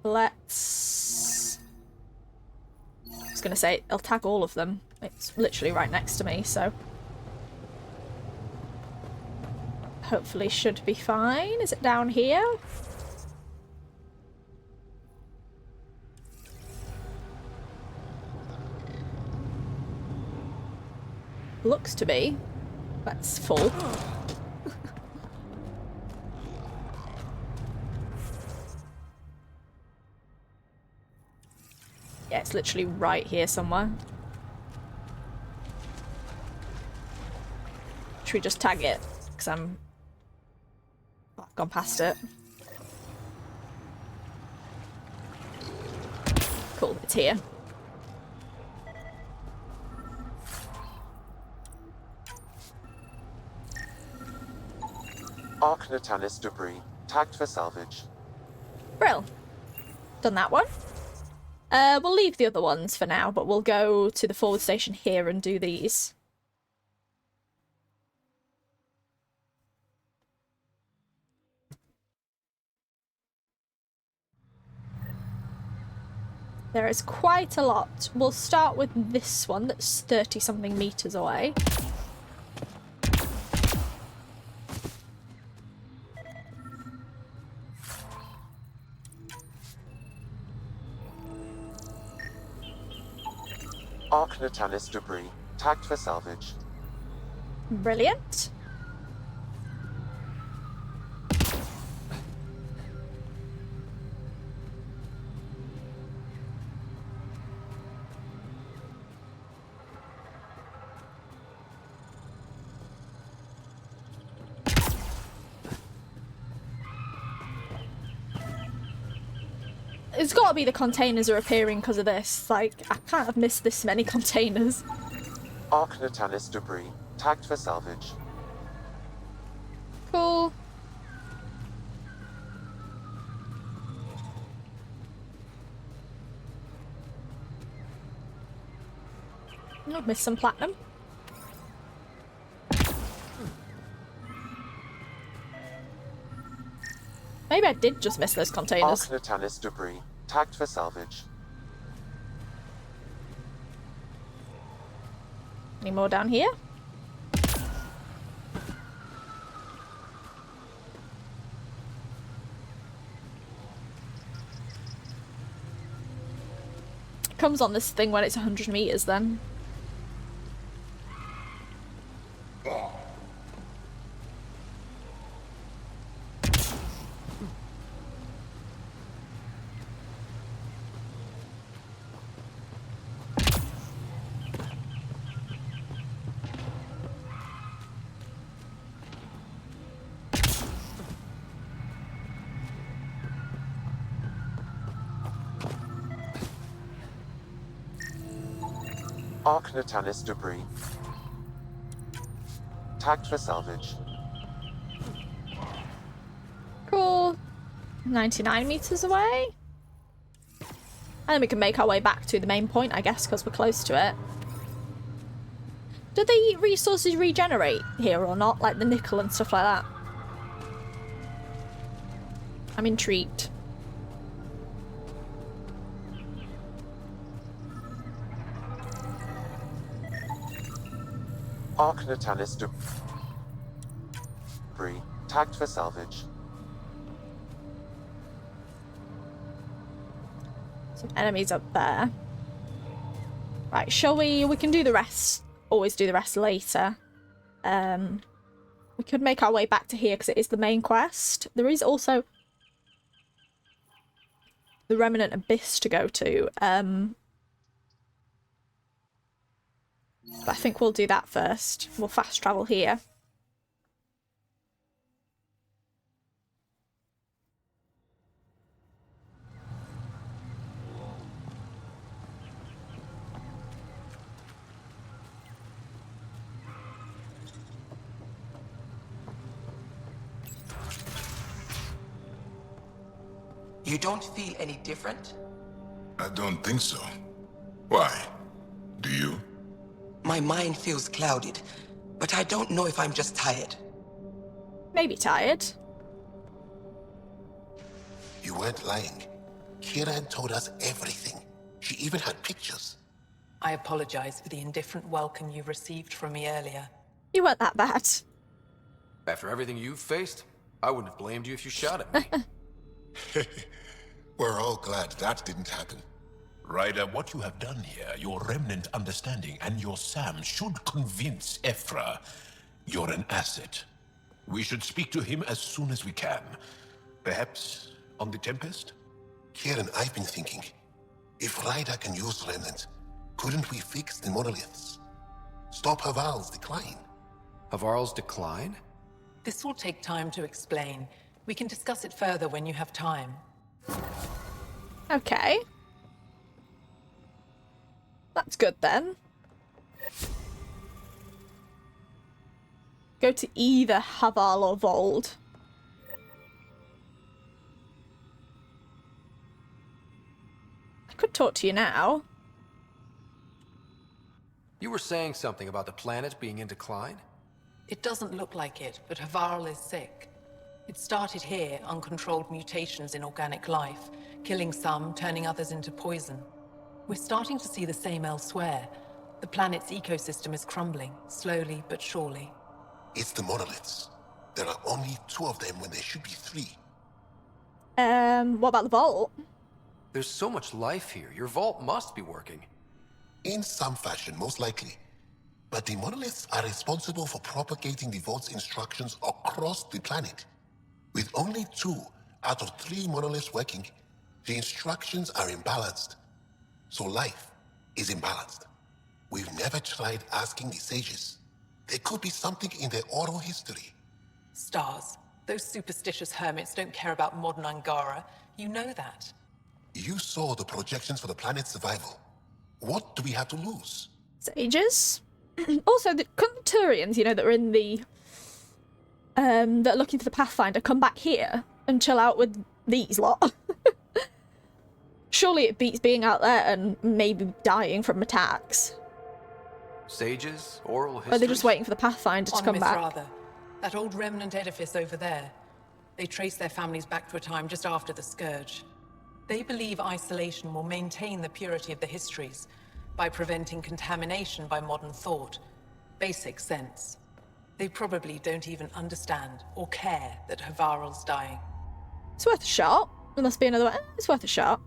Let's... I was going to say, I'll tag all of them. It's literally right next to me, so... hopefully should be fine. Is it down here? Looks to be. That's full. Yeah, it's literally right here somewhere. Should we just tag it? Because I've gone past it. Cool, it's here. Ark Natanus debris, tagged for salvage. Brill. Done that one. We'll leave the other ones for now, but we'll go to the forward station here and do these. There is quite a lot. We'll start with this one that's 30-something meters away. Ark Natanus debris, tagged for salvage. Brilliant. It's got to be the containers are appearing because of this. Like, I can't have missed this many containers. Ark Natanus debris, tagged for salvage. Cool. I've missed some platinum. Maybe I did just miss those containers. Ark Natanus debris, tagged for salvage. Any more down here? It comes on this thing when it's 100 meters then. Ark Natanus debris, tagged for salvage. Cool. 99 meters away. And then we can make our way back to the main point, I guess, because we're close to it. Do the resources regenerate here or not? Like the nickel and stuff like that? I'm intrigued. Arc Natalis debris. Tagged for salvage. Some enemies up there. Right, shall we? We can do the rest. Always do the rest later. We could make our way back to here because it is the main quest. There is also the Remnant Abyss to go to. But I think we'll do that first. We'll fast travel here. You don't feel any different? I don't think so. Why? Do you? My mind feels clouded, but I don't know if I'm just tired. Maybe tired. You weren't lying. Kiiran told us everything. She even had pictures. I apologize for the indifferent welcome you received from me earlier. You weren't that bad. After everything you've faced, I wouldn't have blamed you if you shot at me. We're all glad that didn't happen. Ryder, what you have done here, your remnant understanding and your Sam should convince Ephra you're an asset. We should speak to him as soon as we can. Perhaps on the Tempest? Kiiran, I've been thinking. If Ryder can use remnant, couldn't we fix the monoliths? Stop Havarl's decline? Havarl's decline? This will take time to explain. We can discuss it further when you have time. Okay. That's good then. Go to either Havarl or Vold. I could talk to you now. You were saying something about the planet being in decline? It doesn't look like it, but Havarl is sick. It started here, uncontrolled mutations in organic life, killing some, turning others into poison. We're starting to see the same elsewhere. The planet's ecosystem is crumbling, slowly but surely. It's the monoliths. There are only 2 of them when there should be 3. What about the vault? There's so much life here. Your vault must be working. In some fashion, most likely. But the monoliths are responsible for propagating the vault's instructions across the planet. With only 2 out of 3 monoliths working, the instructions are imbalanced. So life is imbalanced. We've never tried asking the sages. There could be something in their oral history. Stars. Those superstitious hermits don't care about modern Angara. You know that. You saw the projections for the planet's survival. What do we have to lose? Sages? Also, couldn't the Turians, you know, that are in the... that are looking for the Pathfinder, come back here and chill out with these lot? Surely it beats being out there and maybe dying from attacks. Sages? Oral history? Or are they just waiting for the Pathfinder to come back? Rather. That old remnant edifice over there. They trace their families back to a time just after the Scourge. They believe isolation will maintain the purity of the histories by preventing contamination by modern thought. Basic sense. They probably don't even understand or care that Havarl's dying. It's worth a shot. There must be another one. It's worth a shot.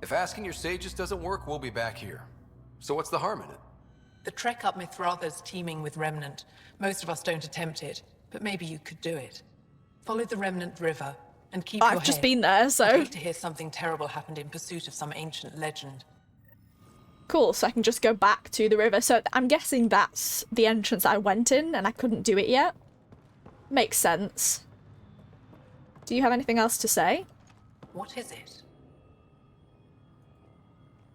If asking your sages doesn't work, we'll be back here. So what's the harm in it? The trek up Mithratha's teeming with Remnant. Most of us don't attempt it, but maybe you could do it. Follow the Remnant River and keep your head. I've just been there, so... I'd hate to hear something terrible happened in pursuit of some ancient legend. Cool, so I can just go back to the river. So I'm guessing that's the entrance I went in and I couldn't do it yet. Makes sense. Do you have anything else to say? What is it?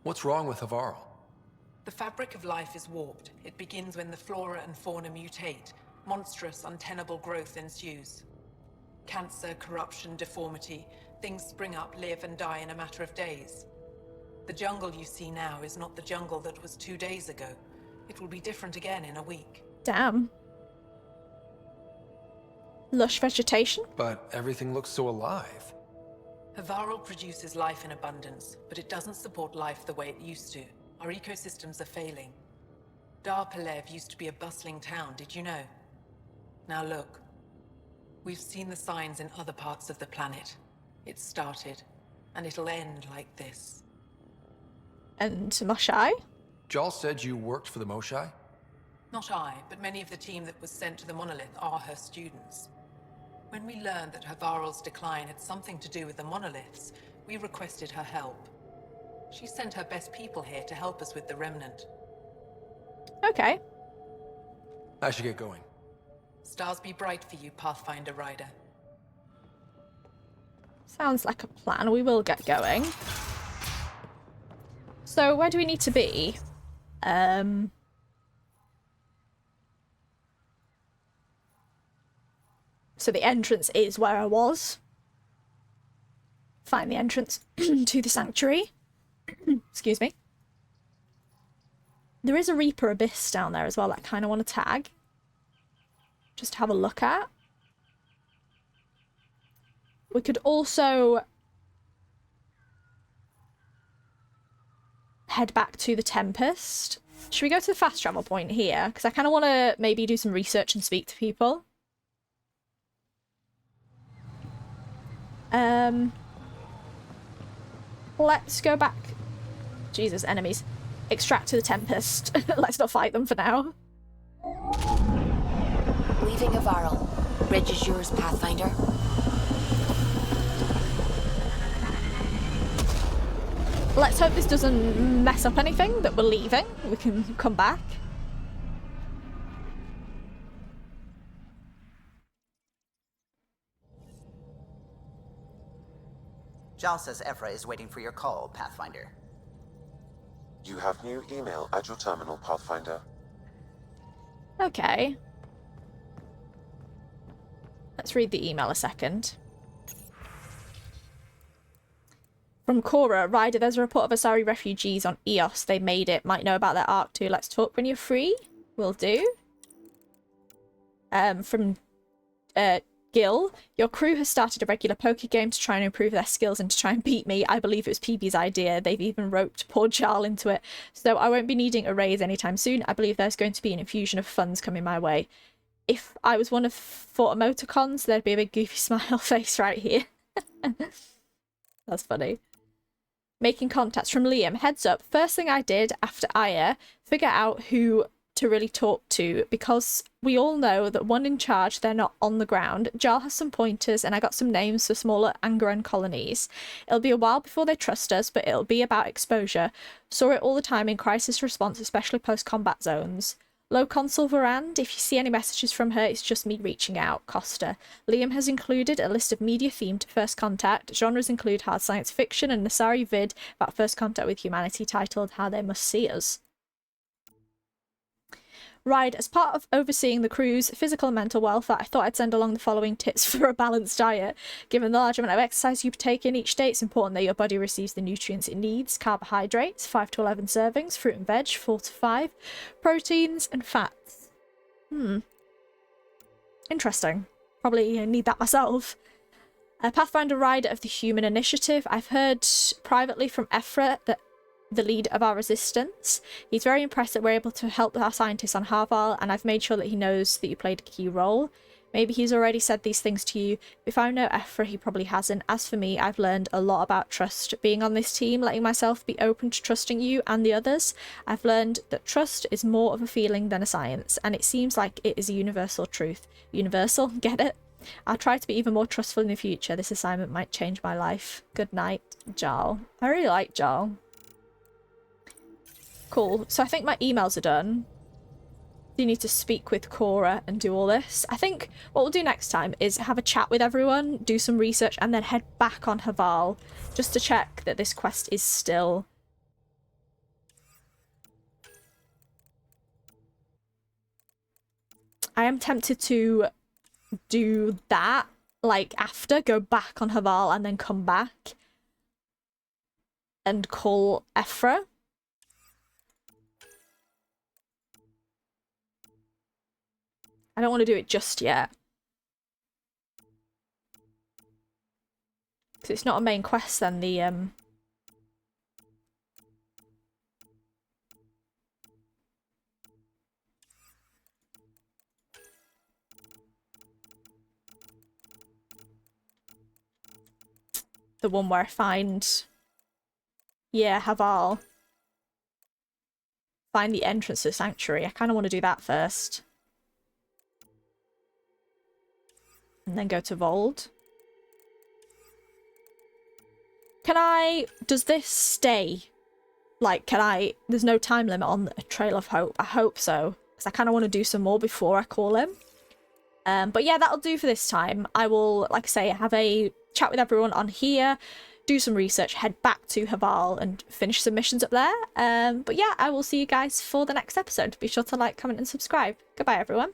What's wrong with Havarl? The fabric of life is warped. It begins when the flora and fauna mutate. Monstrous, untenable growth ensues. Cancer, corruption, deformity. Things spring up, live and die in a matter of days. The jungle you see now is not the jungle that was 2 days ago. It will be different again in a week. Damn. Lush vegetation? But everything looks so alive. Havarl produces life in abundance, but it doesn't support life the way it used to. Our ecosystems are failing. Dar Pelev used to be a bustling town, did you know? Now look. We've seen the signs in other parts of the planet. It started, and it'll end like this. And Moshai? Jal said you worked for the Moshai? Not I, but many of the team that was sent to the monolith are her students. When we learned that Havarl's decline had something to do with the monoliths, we requested her help. She sent her best people here to help us with the remnant. Okay. I should get going. Stars be bright for you, Pathfinder Ryder. Sounds like a plan. We will get going. So, where do we need to be? So the entrance is where I was. Find the entrance to the sanctuary. Excuse me. There is a Reaper Abyss down there as well that I kind of want to tag. Just to have a look at. We could also head back to the Tempest. Should we go to the fast travel point here? Because I kind of want to maybe do some research and speak to people. Let's go back. Jesus, enemies. Extract to the Tempest. Let's not fight them for now. Leaving Havarl. Bridge is yours, Pathfinder. Let's hope this doesn't mess up anything that we're leaving. We can come back. Jal says Ephra is waiting for your call, Pathfinder. You have new email at your terminal, Pathfinder. Okay. Let's read the email a second. From Cora, Ryder, there's a report of Asari refugees on Eos. They made it. Might know about their arc too. Let's talk when you're free. Will do. From Gil, your crew has started a regular poker game to try and improve their skills and to try and beat me. I believe it was PB's idea. They've even roped poor Jarl into it. So I won't be needing a raise anytime soon. I believe there's going to be an infusion of funds coming my way. If I was one of 4 emoticons, there'd be a big goofy smile face right here. That's funny. Making contacts from Liam. Heads up. First thing I did after Aya, figure out who to really talk to, because we all know that one in charge, they're not on the ground. Jarl has some pointers and I got some names for smaller Angaran colonies. It'll be a while before they trust us, but it'll be about exposure. Saw it all the time in crisis response, especially post-combat zones. Low Consul Varand, if you see any messages from her, it's just me reaching out. Costa. Liam has included a list of media themed First Contact. Genres include hard science fiction and Nasari vid about First Contact with Humanity titled How They Must See Us. Ride, as part of overseeing the crew's physical and mental welfare, I thought I'd send along the following tips for a balanced diet. Given the large amount of exercise you partake in each day, it's important that your body receives the nutrients it needs. Carbohydrates, 5 to 11 servings. Fruit and veg, 4 to 5. Proteins and fats. Interesting. Probably need that myself. Pathfinder Rider of the Human Initiative. I've heard privately from Ephra that the lead of our resistance. He's very impressed that we're able to help our scientists on Havarl, and I've made sure that he knows that you played a key role. Maybe he's already said these things to you. If I know Ephra, he probably hasn't. As for me, I've learned a lot about trust. Being on this team, letting myself be open to trusting you and the others, I've learned that trust is more of a feeling than a science, and it seems like it is a universal truth. Universal? Get it? I'll try to be even more trustful in the future. This assignment might change my life. Good night, Jarl. I really like Jarl. Cool. So I think my emails are done. You need to speak with Cora and do all this. I think what we'll do next time is have a chat with everyone, do some research, and then head back on Havarl just to check that this quest is still... I am tempted to do that, like, after, go back on Havarl and then come back and call Ephra. I don't want to do it just yet. Because it's not a main quest then, the one where I find... Yeah, Havarl. Find the entrance to the sanctuary. I kind of want to do that first. And then go to Vold. Can I... Does this stay? Like, can I... There's no time limit on a Trail of Hope. I hope so. Because I kind of want to do some more before I call him. But yeah, that'll do for this time. I will, like I say, have a chat with everyone on here, do some research, head back to Havarl and finish some missions up there. But yeah, I will see you guys for the next episode. Be sure to like, comment and subscribe. Goodbye, everyone.